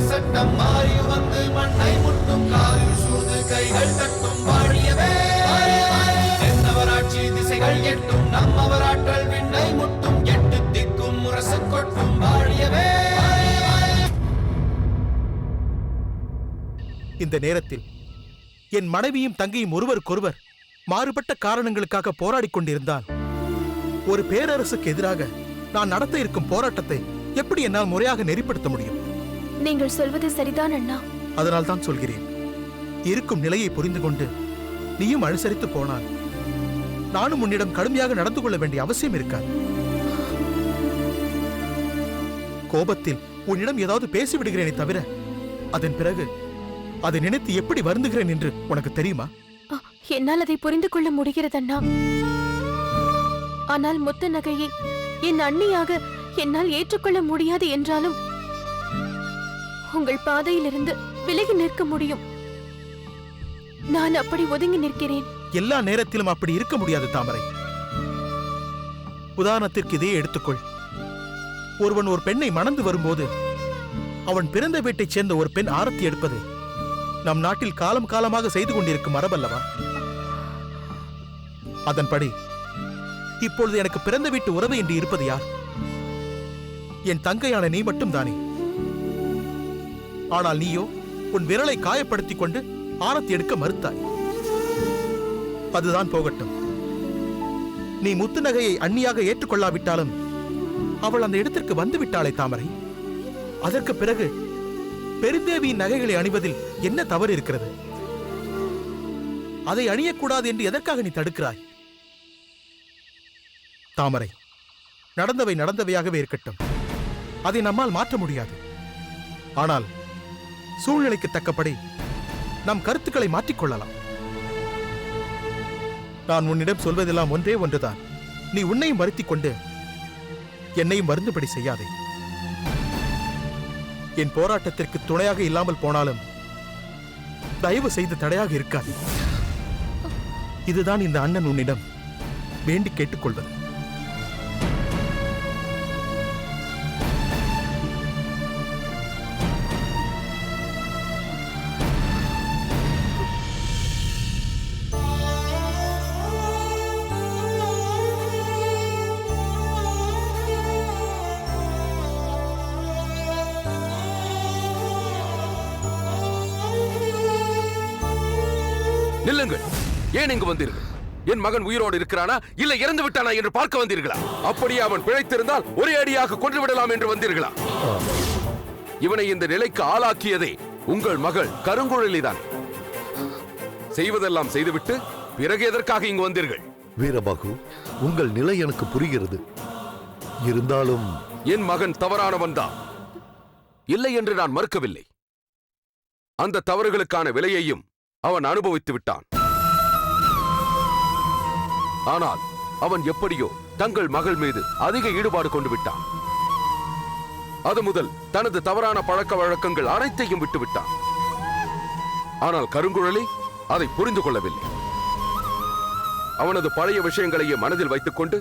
சட்டம் மாறி வந்து மண்ணை முட்டும் காலில் சூழ்ந்து கைகள் தட்டும் வாழியவே தென்னவராட்சி திசைகள் எட்டும் நம்மவராற்றல் விண்ணை முட்டும் எட்டு திக்கும் முரசு கொட்டும் வாழியவே. இந்த நேரத்தில் என் மனைவியும் தங்கையும் ஒருவருக்கொருவர் மாறுபட்ட காரணங்களுக்காக போராடிக் கொண்டிருந்தால் ஒரு பேரரசுக்கு எதிராக நான் நடத்த இருக்கும் போராட்டத்தை எப்படி என்னால் முறையாக நெறிப்படுத்த முடியும்? நீங்கள் சொல்வது சரிதான் அண்ணா. அதனால் தான் சொல்கிறேன், இருக்கும் நிலையை புரிந்து கொண்டு நீயும் அனுசரித்து போனால் நானும் உன்னிடம் கடுமையாக நடந்து கொள்ள வேண்டிய அவசியம் இருக்காது. கோபத்தில் உன்னிடம் ஏதாவது பேசிவிடுகிறேனே தவிர அதன் பிறகு அதை நினைத்து எப்படி வருந்துகிறேன் என்று உனக்கு தெரியுமா? என்னால் அதை புரிந்து கொள்ள முடிகிறது அண்ணா. ஆனால் முத்து நகையை என் அண்ணியாக என்னால் ஏற்றுக்கொள்ள முடியாது என்றாலும் உங்கள் பாதையிலிருந்து விலகி நிற்க முடியும். நான் அப்படி ஒதுங்கி நிற்கிறேன். எல்லா நேரத்திலும் அப்படி இருக்க முடியாது தாமரை. உதாரணத்திற்கு இதையே எடுத்துக்கொள். ஒருவன் ஒரு பெண்ணை மணந்து வரும்போது அவன் பிறந்த வீட்டைச் சேர்ந்த ஒரு பெண் ஆரத்தி எடுப்பது நம் நாட்டில் காலம் காலமாக செய்து கொண்டிருக்கும் மரபல்லவா? அதன்படி இப்பொழுது எனக்கு பிறந்த வீட்டு உறவு என்று இருப்பது யார்? என் தங்கையான நீ மட்டும் தானே. ஆனால் நீயோ உன் விரலை காயப்படுத்திக் கொண்டு ஆரத்தி எடுக்க மறுத்தாய். அதுதான் போகட்டும். நீ முத்து நகையை அண்ணியாக ஏற்றுக்கொள்ளாவிட்டாலும் அவள் அந்த இடத்திற்கு வந்து விட்டாளே தாமரை. அதற்கு பிறகு பெருந்தேவியின் நகைகளை அணிவதில் என்ன தவறு இருக்கிறது? அதை அணியக்கூடாது என்று எதற்காக நீ தடுக்கிறாய்? தாமரை, நடந்தவை நடந்தவையாகவே இருக்கட்டும். அதை நம்மால் மாற்ற முடியாது. ஆனால் சூழ்நிலைக்கு தக்கபடி நம் கருத்துக்களை மாற்றிக்கொள்ளலாம். நான் உன்னிடம் சொல்வதெல்லாம் ஒன்றே ஒன்றுதான். நீ உன்னையும் வருத்திக் கொண்டு என்னையும் வருந்துபடி செய்யாதே. என் போராட்டத்திற்கு துணையாக இல்லாமல் போனாலும் தயவு செய்து தடையாக இருக்காது. இதுதான் இந்த அண்ணன் உன்னிடம் வேண்டி கேட்டுக்கொள்வது. நில்லுங்கள். ஏன் இங்கு வந்தீர்கள்? என் மகன் உயிரோடு இருக்கிறானா இல்ல இறந்து விட்டானா என்று பார்க்க வந்தீர்களா? அப்படியே அவன் பிழைத்திருந்தால் ஒரே அடியாக கொன்று விடலாம் என்று வந்தீர்களா? இவனை இந்த நிலைக்கு ஆளாக்கியதே உங்கள் மகள் கருங்குழலிதான். செய்வதெல்லாம் செய்துவிட்டு பிறகு எதற்காக இங்கு வந்தீர்கள்? வீரபாகு, உங்கள் நிலை எனக்கு புரிகிறது. இருந்தாலும் என் மகன் தவறானவன் தான், இல்லை என்று நான் மறுக்கவில்லை. அந்த தவறுகளுக்கான விலையையும் அவன் அனுபவித்து விட்டான். ஆனால் அவன் எப்படியோ தங்கள் மகள் மீது அதிக ஈடுபாடு கொண்டு விட்டான். அது முதல் தனது தவறான பழக்க வழக்கங்கள் அனைத்தையும் விட்டுவிட்டான். ஆனால் கருங்குழலி அதை புரிந்து கொள்ளவில்லை. அவனது பழைய விஷயங்களையே மனதில் வைத்துக் கொண்டு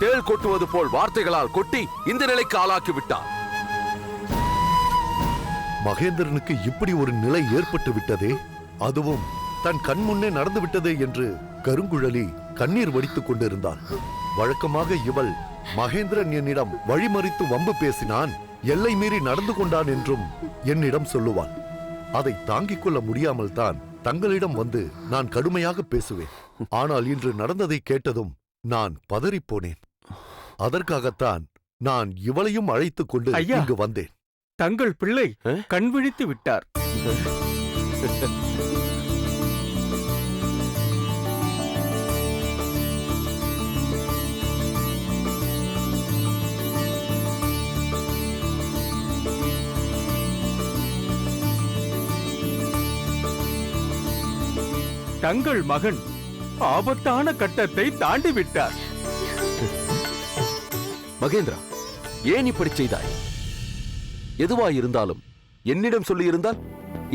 தேள் கொட்டுவது போல் வார்த்தைகளால் கொட்டி இந்த நிலைக்கு ஆளாக்கி விட்டான். மகேந்திரனுக்கு இப்படி ஒரு நிலை ஏற்பட்டு விட்டதே, அதுவும் தன் கண் முன்னே நடந்து விட்டதே என்று கருங்குழலி கண்ணீர் வடித்துக் கொண்டிருந்தாள். வழக்கமாக இவள் மகேந்திரன் என்னிடம் வழிமறித்து வம்பு பேசினான், எல்லை மீறி நடந்து கொண்டான் என்றும் என்னிடம் சொல்லுவாள். அதை தாங்கிக் கொள்ள முடியாமல் தான் தங்களிடம் வந்து நான் கடுமையாக பேசுவேன். ஆனால் இன்று நடந்ததை கேட்டதும் நான் பதறிப்போனேன். அதற்காகத்தான் நான் இவளையும் அழைத்துக் கொண்டு இங்கு வந்தேன். தங்கள் பிள்ளை கண் விழித்து விட்டார். தங்கள் மகன் ஆபத்தான கட்டத்தை தாண்டி விட்டார். மகேந்திரா, ஏன் இப்படி செய்தாய்? எதுவாயிருந்தாலும் என்னிடம் சொல்லியிருந்தால்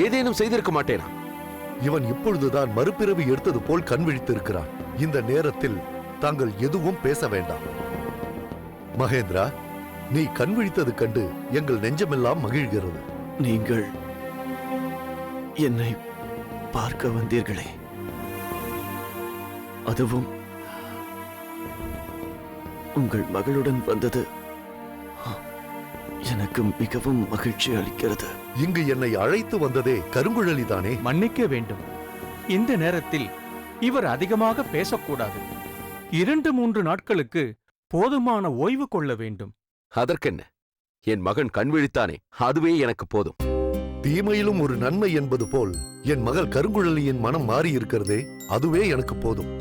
ஏதேனும் செய்திருக்க மாட்டேனா? இவன் இப்பொழுதுதான் மறுபிறவி எடுத்தது போல் கண் விழித்திருக்கிறான். இந்த நேரத்தில் தாங்கள் எதுவும் பேச வேண்டாம். மகேந்திரா, நீ கண் விழித்தது கண்டு எங்கள் நெஞ்சமெல்லாம் மகிழ்கிறது. நீங்கள் என்னை பார்க்க வந்தீர்களே, அதுவும் உங்கள் மகளுடன் வந்தது எனக்கு மிகவும் மகிழ்ச்சி அளிக்கிறது. இங்கு என்னை அழைத்து வந்ததே கருங்குழலிதானே? மன்னிக்க வேண்டும். இந்த நேரத்தில் இவர் அதிகமாக பேசக்கூடாது. 2-3 நாட்களுக்கு போதுமான ஓய்வு கொள்ள வேண்டும். அதற்கென்ன, என் மகன் கண் விழித்தானே, அதுவே எனக்கு போதும். தீமையிலும் ஒரு நன்மை என்பது போல் என் மகள் கருங்குழலியின் மனம் மாறி இருக்கிறதே, அதுவே எனக்கு போதும்.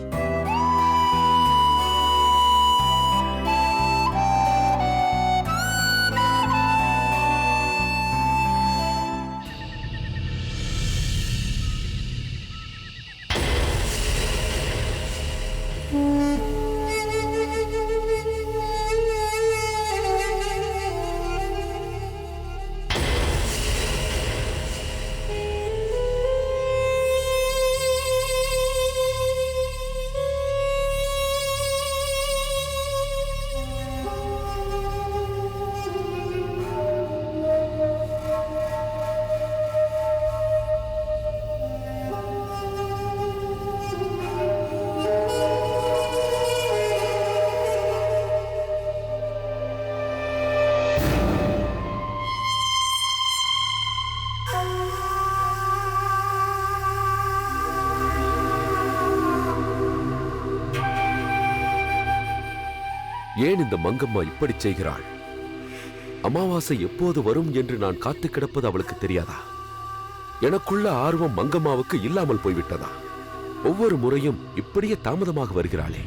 ஏன் இந்த மங்கம்மா இப்படி செய்கிறாள்? அமாவாசை எப்போது வரும் என்று நான் காத்து கிடப்பது அவளுக்கு தெரியாதா? எனக்குள்ள ஆர்வம் மங்கம்மாவுக்கு இல்லாமல் போய்விட்டதா? ஒவ்வொரு முறையும் இப்படியே தாமதமாக வருகிறாளே.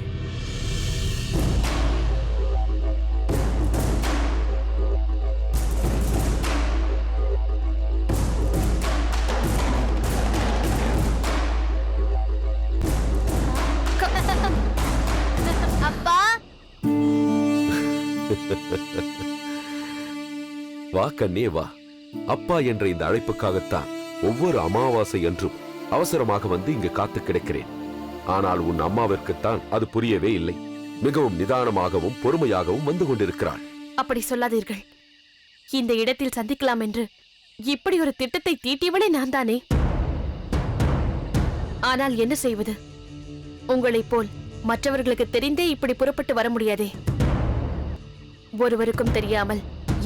வா கண்ணே வா. அப்பா என்ற இந்த அழைப்புக்காகத்தான் ஒவ்வொரு அமாவாசை என்றும் அவசரமாக வந்து இங்கு காத்து கிடக்கிறேன். ஆனால் உன் அம்மாவிற்குத்தான் அது புரியவே இல்லை. மிகவும் நிதானமாகவும் பொறுமையாகவும் வந்து கொண்டிருக்கிறாள். அப்படி சொல்லாதீர்கள். இந்த இடத்தில் சந்திக்கலாம் என்று இப்படி ஒரு திட்டத்தை தீட்டியவளே நான் தானே. ஆனால் என்ன செய்வது? உங்களைப் போல் மற்றவர்களுக்கு தெரிந்தே இப்படி புறப்பட்டு வர முடியாதே. ஒருவருக்கும் தெரியாமல்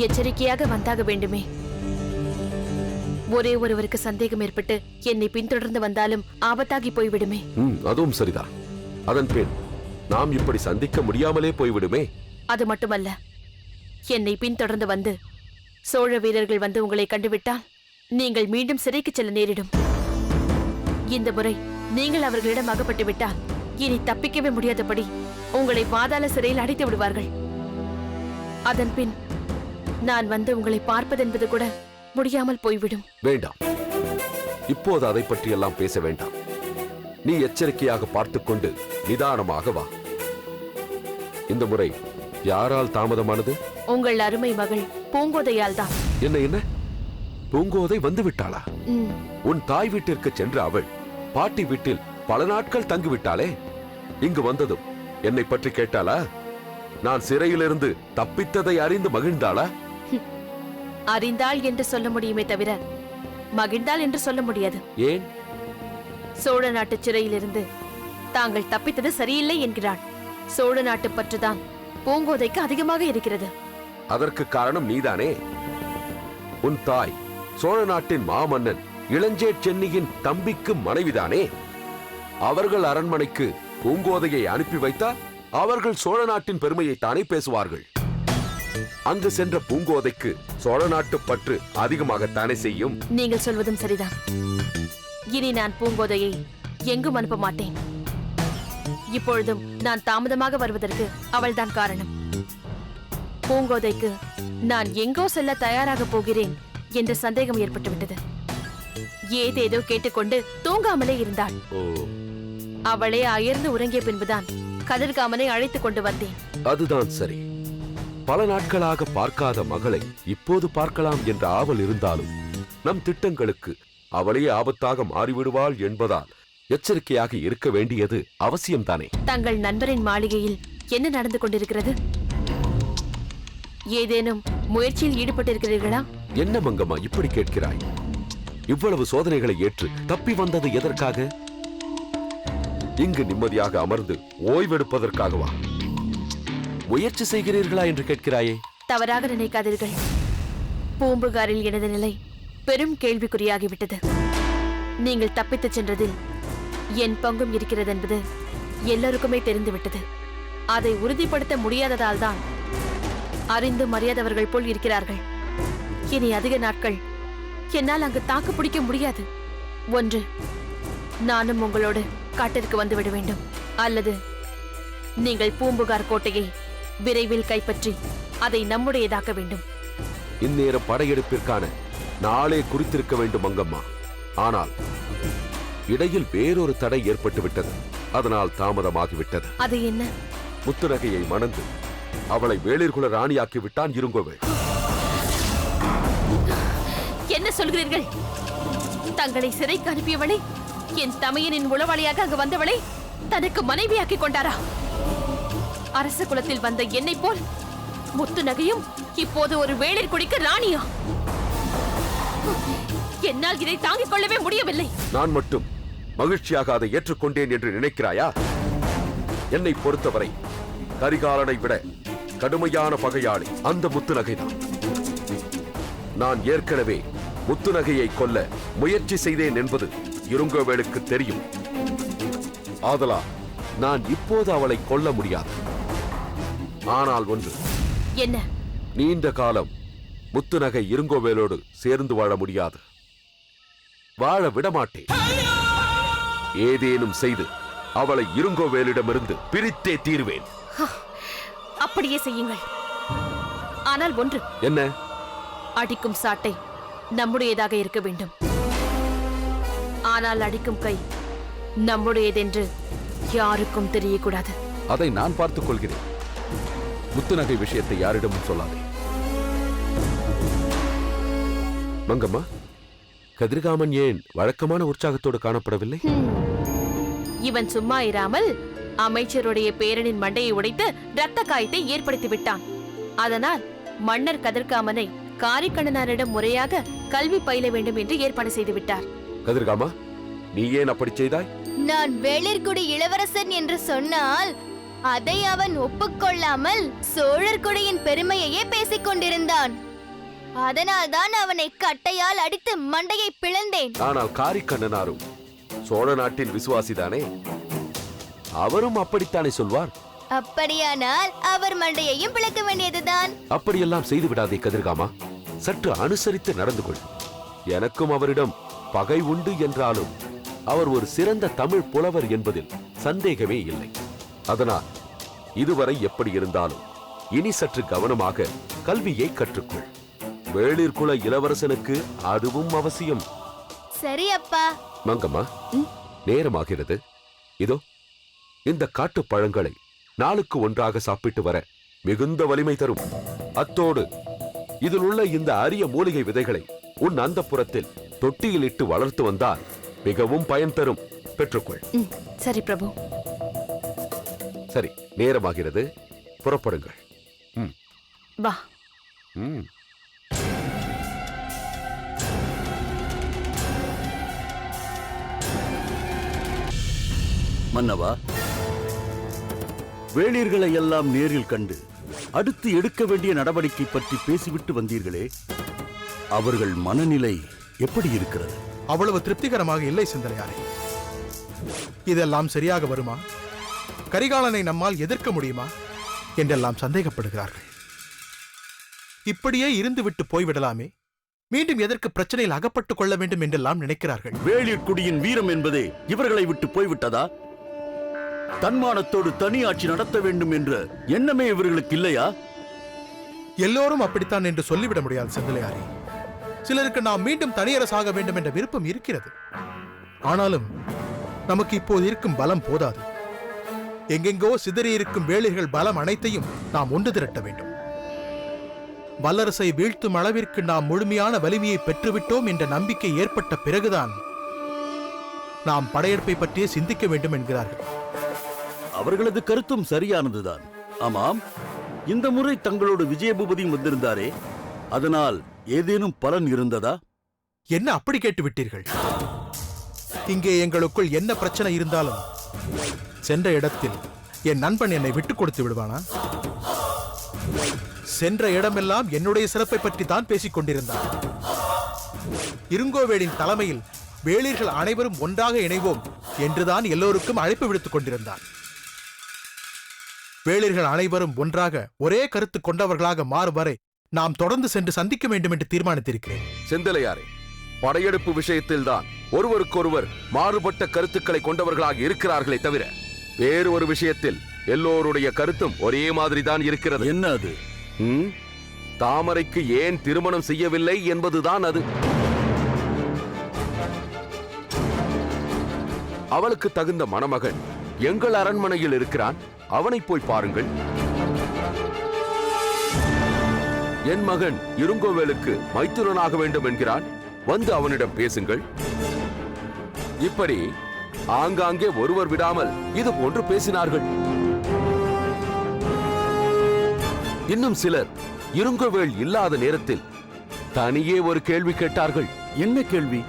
எச்சரிக்கையாக வந்தாக வேண்டுமே. ஒரே ஒருவருக்கு சந்தேகம் ஏற்பட்டு என்னை பின்தொடர்ந்து வந்தாலும் ஆபத்தாகி போய்விடுமே. அதுவும் சரிதான். அதன் பின் நாம் இப்படி சந்திக்க முடியாமலே போய்விடுமே. அது மட்டுமல்ல, என்னை பின்தொடர்ந்து வந்து சோழ வீரர்கள் வந்து உங்களை கண்டுவிட்டால் நீங்கள் மீண்டும் சிறைக்கு செல்ல நேரிடும். இந்த முறை நீங்கள் அவர்களிடம் அகப்பட்டு விட்டால் இனி தப்பிக்கவே முடியாதபடி உங்களை பாதாள சிறையில் அடைத்து விடுவார்கள். அதன் பின் நான் வந்து உங்களை பார்ப்பதென்பது கூட முடியாமல் போய்விடும். வேண்டாம், இப்போது அதை பற்றியெல்லாம் பேச வேண்டாம். நீ எச்சரிக்கையாக பார்த்துக்கொண்டு நிதானமாக வா. இந்த முறை யாரால் தாமதமானது? உங்கள் அருமை மகள் பூங்கோதையால் தான். என்ன என்ன, பூங்கோதை வந்து விட்டாளா? உன் தாய் வீட்டிற்கு சென்ற அவள் பாட்டி வீட்டில் பல நாட்கள் தங்கிவிட்டாளே. இங்கு வந்ததும் என்னை பற்றி கேட்டாளா? நான் சிறையிலிருந்து தப்பித்ததை அறிந்து மகிழ்ந்தாளா? அறிந்தாள் என்று சொல்ல முடியுமே தவிர மகிழ்ந்தாள் என்று சொல்ல முடியாது. ஏன்? சோழ நாட்டு சிறையிலிருந்து தாங்கள் தப்பித்தது சரியில்லை என்கிறாள். சோழ நாட்டு பற்றுதான் பூங்கோதைக்கு அதிகமாக இருக்கிறது. அதற்கு காரணம் நீதானே. உன் தாய் சோழ நாட்டின் மாமன்னன் இளஞ்சேட் சென்னியின் தம்பிக்கு மனைவிதானே. அவர்கள் அரண்மனைக்கு பூங்கோதையை அனுப்பி வைத்தால் அவர்கள் சோழ நாட்டின் பெருமையை தானே பேசுவார்கள். அங்கு சென்ற பூங்கோதைக்கு சோழ நாட்டு பற்று அதிகமாகத்தானே செய்யும். நீங்கள் சொல்வதும் சரிதான். இனி நான் பூங்கோதையை எங்கும் அனுப்ப மாட்டேன். இப்பொழுதும் நான் தாமதமாக வருவதற்கு அவள்தான் காரணம். பூங்கோதைக்கு நான் எங்கோ செல்ல தயாராக போகிறேன் என்ற சந்தேகம் ஏற்பட்டுவிட்டது. ஏதேதோ கேட்டுக்கொண்டு தூங்காமலே இருந்தாள். அவளே அயர்ந்து உறங்கிய பின்புதான் கதிர்காமனை அழைத்துக் கொண்டு வந்தேன். அதுதான் சரி. பல நாட்களாக பார்க்காத மகளை இப்போது பார்க்கலாம் என்ற ஆவல் இருந்தாலும் நம் திட்டங்களுக்கு அவளே ஆபத்தாக மாறிவிடுவாள் என்பதால் எச்சரிக்கையாக இருக்க வேண்டியது அவசியம்தானே. தங்கள் நண்பரின் மாளிகையில் என்ன நடந்து கொண்டிருக்கிறது? ஏதேனும் முயற்சியில் ஈடுபட்டிருக்கிறீர்களா? என்ன மங்கம்மா இப்படி கேட்கிறாய்? இவ்வளவு சோதனைகளை ஏற்று தப்பி வந்தது எதற்காக? இங்கு நிம்மதியாக அமர்ந்து ஓய்வெடுப்பதற்காகவா? முயற்சி செய்கிறீர்களா என்று கேட்கிறாயே? தவறாக நினைக்காதீர்கள். பூம்புகாரில் எனது நிலை பெரும் கேள்விக்குறியாகிவிட்டது. நீங்கள் தப்பித்துச் சென்றதில் என் பங்கும் இருக்கிறது என்பது எல்லோருக்குமே தெரிந்துவிட்டது. அதை உறுதிப்படுத்த முடியாததால் தான் அறிந்தும் அறியாதவர்கள் போல் இருக்கிறார்கள். இனி அதிக நாட்கள் என்னால் அங்கு தாக்கு பிடிக்க முடியாது. ஒன்று, நானும் உங்களோடு காட்டிற்கு வந்துவிட வேண்டும், அல்லது நீங்கள் பூம்புகார் கோட்டையை விரைவில் கைப்பற்றி அதை நம்முடையதாக்க வேண்டும். இந்நேரம் படையெடுப்பிற்கான நாளே குறித்திருக்க வேண்டும் மங்கம்மா. ஆனால் இடையில் வேறொரு தடை ஏற்பட்டு விட்டது. அதனால் தாமதமாகிவிட்டது. அது என்ன? முத்துநகையை மணந்து அவளை வேளிர்குல ராணியாக்கி விட்டான் இருங்கோவேள். என்ன சொல்கிறீர்கள்? தங்களை சிறைக்கு அனுப்பியவளை, என் தமையனின் உளவாளியாக அங்கு வந்தவளை தனக்கு மனைவியாக்கி கொண்டாரா? அரச குலத்தில் வந்த என்னை போல் முத்துநகையும் இப்போது ஒரு வேளிர் குடிக்கு ராணியா? என்னால் இதை தாங்கிக் கொள்ளவே முடியவில்லை. நான் மட்டும் மகிழ்ச்சியாக அதை ஏற்றுக்கொண்டேன் என்று நினைக்கிறாயா? என்னை பொறுத்தவரை கரிகாலனை விட கடுமையான பகையாளி அந்த முத்துநகைதான். நான் ஏற்கனவே முத்துநகையை கொல்ல முயற்சி செய்தேன் என்பது இருங்கோவேளுக்கு தெரியும். ஆதலால் நான் இப்போது அவளை கொல்ல முடியாது. ஆனால் ஒன்று, என்ன? நீண்ட காலம் முத்துநகை இருங்கோவேலோடு சேர்ந்து வாழ முடியாது. வாழ விடமாட்டேன். ஏதேனும் செய்து அவளை இருங்கோவேலிடமிருந்து பிரித்தே தீர்வேன். அப்படியே செய்யுங்கள். ஆனால் ஒன்று. என்ன? அடிக்கும் சாட்டை நம்முடையதாக இருக்க வேண்டும். ஆனால் அடிக்கும் கை நம்முடையதென்று யாருக்கும் தெரியக்கூடாது. அதை நான் பார்த்துக் கொள்கிறேன். முத்துநகை விஷயத்தை யாரிடமும் சொல்லாதே. மங்கம்மா, கதிர்காமன் ஏன் வழக்கமான உற்சாகத்தோடு காணப்படவில்லை? இவன் சும்மா இராமல் அமைச்சருடைய பேரனின் மண்டையை உடைத்து இரத்த காயத்தை ஏற்படுத்தி விட்டான். அதனால் மன்னர் கதிர்காமனை காரிக்கண்ணனாரிடம் முறையாக கல்வி பயில வேண்டும் என்று ஏற்பாடு செய்து விட்டார். கதிர்காமா, நீ ஏன் அப்படி செய்தாய்? நான் வேளிர்குடி இளவரசன் என்று சொன்னால் அதை அவன் ஒப்புக்கொள்ளாமல் சோழர்குடியின் பெருமையையே பேசிக் கொண்டிருந்தான். அதனால்தான் அவனை கட்டையால் அடித்து மண்டையை பிளந்தேன். ஆனால் காரிக்கண்ணனாரும் சோழ நாட்டின் விசுவாசிதானே? அவரும் அப்படித்தானே சொல்வார். அப்படியானால் அவர் மண்டையையும் பிளக்க வேண்டியதுதான். அப்படியெல்லாம் செய்து விடாதே கதிர்காமா. சற்று அனுசரித்து நடந்து கொள். எனக்கும் அவரிடம் பகை உண்டு என்றாலும் அவர் ஒரு சிறந்த தமிழ் புலவர் என்பதில் சந்தேகமே இல்லை. அதனால் இதுவரை எப்படி இருந்தாலும் இனி சற்று கவனமாக கல்வியை கற்றுக்கொள். வேளிர் குல இளவரசனுக்கு அதுவும் அவசியம். சரி அப்பா. மங்கம்மா, நேரமாகிறது. இதோ இந்த காட்டுப் பழங்களை நாளுக்கு ஒன்றாக சாப்பிட்டு வர மிகுந்த வலிமை தரும். அத்தோடு இதில் உள்ள இந்த அரிய மூலிகை விதைகளை உன் அந்தப்புறத்தில் தொட்டியில் இட்டு வளர்த்து வந்தால் மிகவும் பயன் தரும். பெற்றுக்கொள். சரி பிரபு. சரி, நேரமாகிறது. புறப்படுங்கள். வா. மன்னவா, வேளிர்களை எல்லாம் நேரில் கண்டு அடுத்து எடுக்க வேண்டிய நடவடிக்கை பற்றி பேசிவிட்டு வந்தீர்களே, அவர்கள் மனநிலை எப்படி இருக்கிறது? அவ்வளவு திருப்திகரமாக இல்லை சிந்தனையாரே. இதெல்லாம் சரியாக வருமா? கரிகாலனை நம்மால் எதிர்க்க முடியுமா என்றெல்லாம் சந்தேகப்படுகிறார்கள். இப்படியே இருந்துவிட்டு போய்விடலாமே, மீண்டும் எதற்கு பிரச்சனையில் அகப்பட்டுக் கொள்ள வேண்டும் என்றெல்லாம் நினைக்கிறார்கள். வேளிர் குடியின் வீரம் என்பதே இவர்களை விட்டு போய்விட்டதா? தன்மானத்தோடு தனி ஆட்சி நடத்த வேண்டும் என்ற எண்ணமே இவர்களுக்கு இல்லையா? எல்லோரும் அப்படித்தான் என்று சொல்லிவிட முடியாது செந்திலையாரே. சிலருக்கு நாம் மீண்டும் தனியரசாக வேண்டும் என்ற விருப்பம் இருக்கிறது. ஆனாலும் நமக்கு இப்போது இருக்கும் பலம் போதாது. எங்கெங்கோ சிதறியிருக்கும் வேளிர்கள் பலம் அனைத்தையும் நாம் ஒன்று திரட்ட வேண்டும். வல்லரசை வீழ்த்தும் அளவிற்கு நாம் முழுமையான வலிமையை பெற்றுவிட்டோம் என்ற நம்பிக்கை ஏற்பட்ட பிறகுதான் நாம் படையெடுப்பை பற்றியே சிந்திக்க வேண்டும் என்கிறார்கள். அவர்களது கருத்தும் சரியானதுதான். ஆமாம், இந்த முறை தங்களோடு விஜயபூபதியும் வந்திருந்தாரே, அதனால் ஏதேனும் பலன் இருந்ததா? என்ன அப்படி கேட்டு விட்டீர்கள்? இங்கே எங்களுக்குள் என்ன பிரச்சனை இருந்தாலும் சென்ற இடத்தில் என் நண்பன் என்னை விட்டுக் கொடுத்து விடுவானா? சென்ற இடமெல்லாம் என்னுடைய சிறப்பை பற்றி தான் பேசிக் கொண்டிருந்தான். இருங்கோவேளின் தலைமையில் வேளிர்கள் அனைவரும் ஒன்றாக இணைவோம் என்றுதான் எல்லோருக்கும் அழைப்பு விடுத்துக் கொண்டிருந்தான். வேளிர்கள் அனைவரும் ஒன்றாக ஒரே கருத்து கொண்டவர்களாக மாறும் வரை நாம் தொடர்ந்து சென்று சந்திக்க வேண்டும் என்று தீர்மானித்திருக்கிறேன். செந்தலையாரே, படையெடுப்பு விஷயத்தில்தான் ஒருவருக்கொருவர் மாறுபட்ட கருத்துக்களை கொண்டவர்களாக இருக்கிறார்களே தவிர வேறு ஒரு விஷயத்தில் எல்லோருடைய கருத்தும் ஒரே மாதிரிதான் இருக்கிறது. என்ன அது? தாமரைக்கு ஏன் திருமணம் செய்யவில்லை என்பதுதான் அது. அவளுக்கு தகுந்த மணமகன் எங்கள் அரண்மனையில் இருக்கிறான், அவனை போய் பாருங்கள். என் மகன் இருங்கோவேலுக்கு மைத்துனனாக வேண்டும் என்கிறான், வந்து அவனிடம் பேசுங்கள். இப்படி ஆங்காங்கே ஒருவர் விடாமல் இது போன்று பேசினார்கள். இன்னும் சிலர் இருங்கோவேல் இல்லாத நேரத்தில் தனியே ஒரு கேள்வி கேட்டார்கள். என்ன கேள்வி?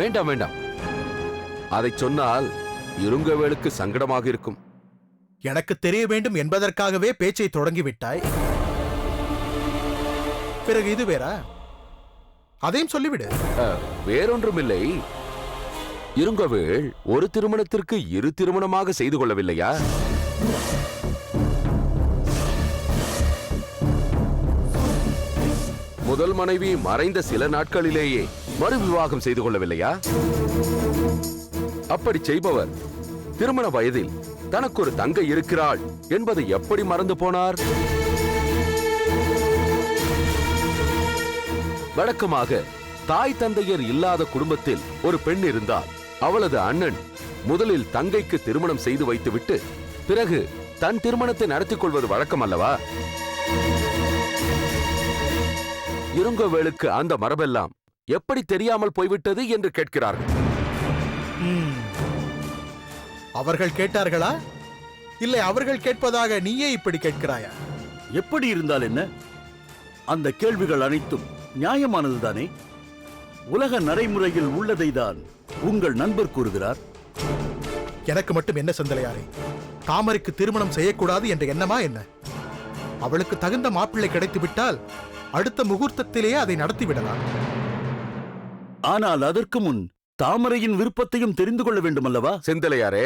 வேண்டாம் வேண்டாம், அதை சொன்னால் இருங்கோவேலுக்கு சங்கடமாக இருக்கும். எனக்கு தெரிய வேண்டும் என்பதற்காகவே பேச்சை தொடங்கிவிட்டாய். பிறகு இது வேறா? அதையும் சொல்லிவிடு. வேறொன்றுமில்லை, இருங்கோவேல் ஒரு திருமணத்திற்கு இரு திருமணமாக செய்து கொள்ளவில்லையா? முதல் மனைவி மறைந்த சில நாட்களிலேயே மறு விவாகம் செய்து கொள்ளவில்லையா? அப்படி செய்பவர் திருமண வயதில் தனக்கு ஒரு தங்கை இருக்கிறாள் என்பதை எப்படி மறந்து போனார்? வழக்கமாக தாய் தந்தையர் இல்லாத குடும்பத்தில் ஒரு பெண் இருந்தால் அவளது அண்ணன் முதலில் தங்கைக்கு திருமணம் செய்து வைத்துவிட்டு பிறகு தன் திருமணத்தை நடத்திக் கொள்வது வழக்கம் அல்லவா? இருங்கோவேலுக்கு அந்த மரபெல்லாம் எப்படி தெரியாமல் போய்விட்டது என்று கேட்கிறார்கள். அவர்கள் கேட்டார்களா? இல்லை அவர்கள் கேட்பதாக நீயே இப்படி கேட்கிறாயா? எப்படி இருந்தால் என்ன? அந்த கேள்விகள் அனைத்தும் நியாயமானதுதானே? உலக நடைமுறையில் உள்ளதை தான் உங்கள் நண்பர் கூறுகிறார். எனக்கு மட்டும் என்ன செந்தலையாரே, தாமரைக்கு திருமணம் செய்யக்கூடாது என்ற எண்ணமா என்ன? அவளுக்கு தகுந்த மாப்பிள்ளை கிடைத்து விட்டால் அடுத்த முகூர்த்தத்திலேயே அதை நடத்தி விடலாம். ஆனால் அதற்கு முன் தாமரையின் விருப்பத்தையும் தெரிந்து கொள்ள வேண்டும் அல்லவா? செந்தலையாரே,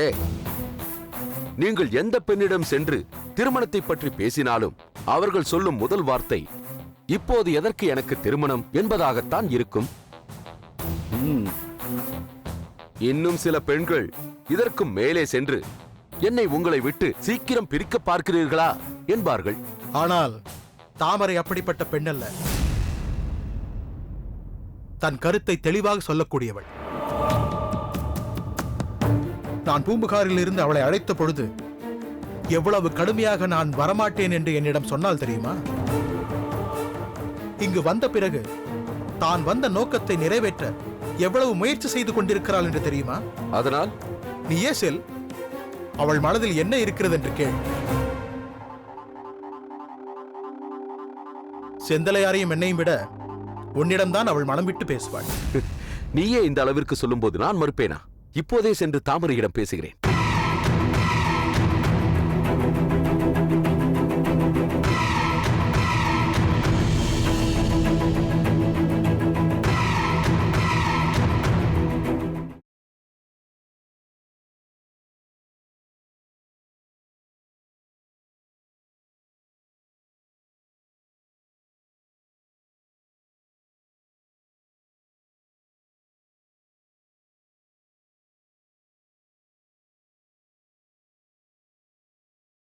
நீங்கள் எந்த பெண்ணிடம் சென்று திருமணத்தை பற்றி பேசினாலும் அவர்கள் சொல்லும் முதல் வார்த்தை இப்போது எதற்கு எனக்கு திருமணம் என்பதாகத்தான் இருக்கும். இன்னும் சில பெண்கள் இதற்கும் மேலே சென்று என்னை உங்களை விட்டு சீக்கிரம் பிரிக்க பார்க்கிறீர்களா என்பார்கள். ஆனால் தாமரை அப்படிப்பட்ட பெண் அல்ல. தன் கருத்தை தெளிவாக சொல்லக்கூடியவள். நான் பூம்புகாரில் இருந்து அவளை அழைத்த பொழுது எவ்வளவு கடுமையாக நான் வரமாட்டேன் என்று என்னிடம் சொன்னால் தெரியுமா? இங்கு வந்த பிறகு தான் வந்த நோக்கத்தை நிறைவேற்ற எவ்வளவு முயற்சி செய்து கொண்டிருக்கிறாள் என்று தெரியுமா? அதனால் நீயே செல், அவள் மனதில் என்ன இருக்கிறது என்று கேள். செந்தலையாரையும் என்னையும் விட உன்னிடம்தான் அவள் மனம் விட்டு பேசுவாள். நீயே இந்த அளவிற்கு சொல்லும்போது நான் மறுப்பேனா? இப்போதே சென்று தாமரையிடம் பேசுகிறேன்.